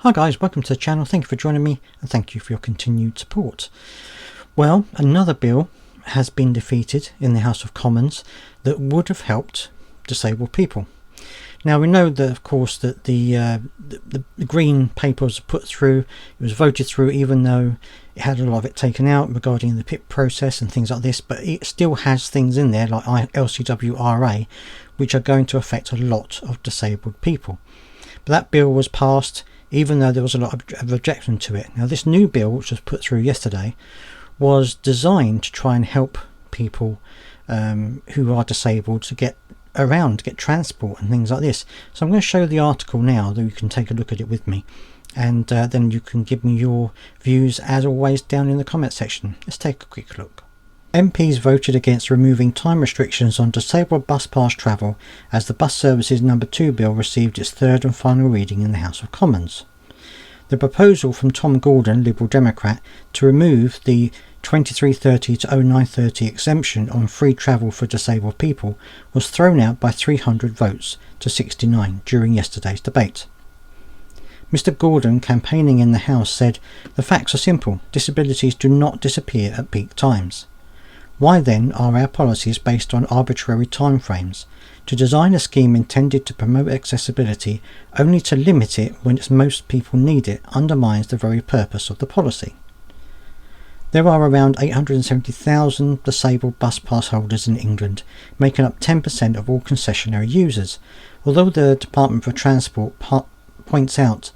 Hi guys, welcome to the channel. Thank you for joining me and thank you for your continued support. Well, another bill has been defeated in the House of Commons that would have helped disabled people. Now we know that of course that the Green paper was put through, it was voted through even though it had a lot of it taken out regarding the PIP process and things like this, but it still has things in there like LCWRA which are going to affect a lot of disabled people. But that bill was passed even though there was a lot of objection to it. Now this new bill, which was put through yesterday, was designed to try and help people who are disabled to get around, to get transport and things like this. So I'm going to show the article now that you can take a look at it with me, and then you can give me your views as always down in the comment section. Let's take a quick look. MPs voted against removing time restrictions on disabled bus pass travel as the Bus Services No. 2 bill received its third and final reading in the House of Commons. The proposal from Tom Gordon, Liberal Democrat, to remove the 2330 to 0930 exemption on free travel for disabled people was thrown out by 300 votes to 69 during yesterday's debate. Mr. Gordon, campaigning in the House, said, "The facts are simple. Disabilities do not disappear at peak times. Why then are our policies based on arbitrary timeframes? To design a scheme intended to promote accessibility only to limit it when it's most people need it undermines the very purpose of the policy." There are around 870,000 disabled bus pass holders in England, making up 10% of all concessionary users. Although the Department for Transport points out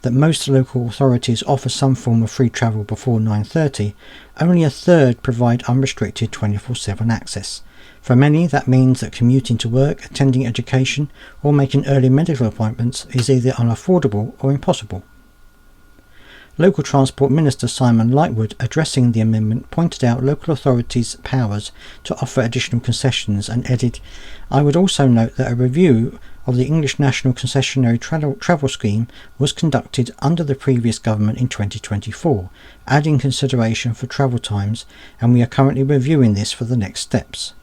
that most local authorities offer some form of free travel before 9:30, only a third provide unrestricted 24/7 access. For many, that means that commuting to work, attending education, or making early medical appointments is either unaffordable or impossible. Local Transport Minister Simon Lightwood, addressing the amendment, pointed out local authorities' powers to offer additional concessions and added, "I would also note that a review of the English National Concessionary Travel Scheme was conducted under the previous government in 2024, adding consideration for travel times, and we are currently reviewing this for the next steps."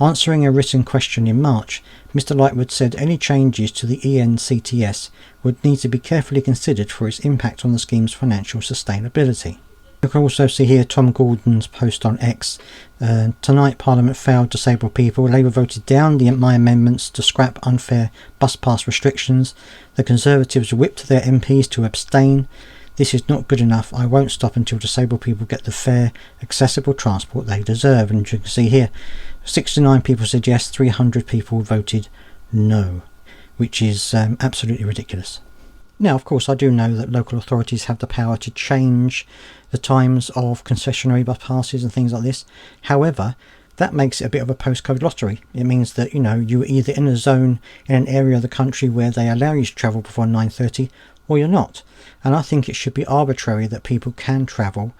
Answering a written question in March, Mr. Lightwood said any changes to the ENCTS would need to be carefully considered for its impact on the scheme's financial sustainability. You can also see here Tom Gordon's post on X. Tonight Parliament failed disabled people. Labour voted down my amendments to scrap unfair bus pass restrictions. The Conservatives whipped their MPs to abstain. This is not good enough. I won't stop until disabled people get the fair, accessible transport they deserve. And you can see here 69 people said yes, 300 people voted no, which is absolutely ridiculous. Now, of course, I do know that local authorities have the power to change the times of concessionary bus passes and things like this. However, that makes it a bit of a postcode lottery. It means that, you're either in a zone in an area of the country where they allow you to travel before 9:30 or you're not. And I think it should be arbitrary that people can travel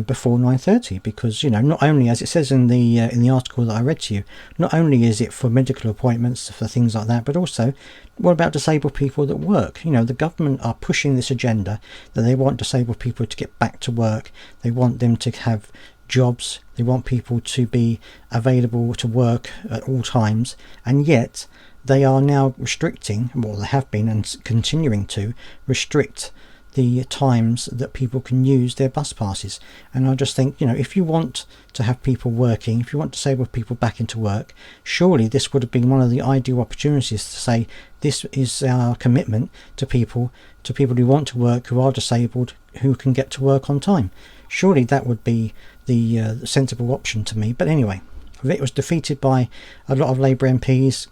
before 9:30 because, not only, as it says in the article that I read to you, not only is it for medical appointments, for things like that, but also what about disabled people that work? The government are pushing this agenda that they want disabled people to get back to work. They want them to have jobs. They want people to be available to work at all times, and yet they are now restricting, well, they have been and continuing to restrict the times that people can use their bus passes. And I just think, if you want to have people working, if you want disabled people back into work, surely this would have been one of the ideal opportunities to say this is our commitment to people who want to work, who are disabled, who can get to work on time. Surely that would be the sensible option to me. But anyway, it was defeated by a lot of Labour MPs.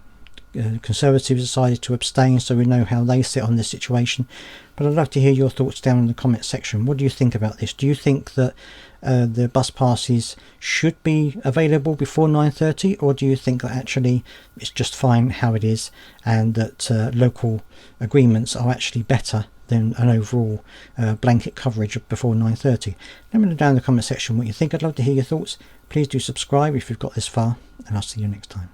Conservatives decided to abstain, so we know how they sit on this situation. But I'd love to hear your thoughts down in the comment section. What do you think about this? Do you think that the bus passes should be available before 9:30, or do you think that actually it's just fine how it is and that local agreements are actually better than an overall blanket coverage before 9:30? Let me know down in the comment section what you think. I'd love to hear your thoughts. Please do subscribe if you've got this far, and I'll see you next time.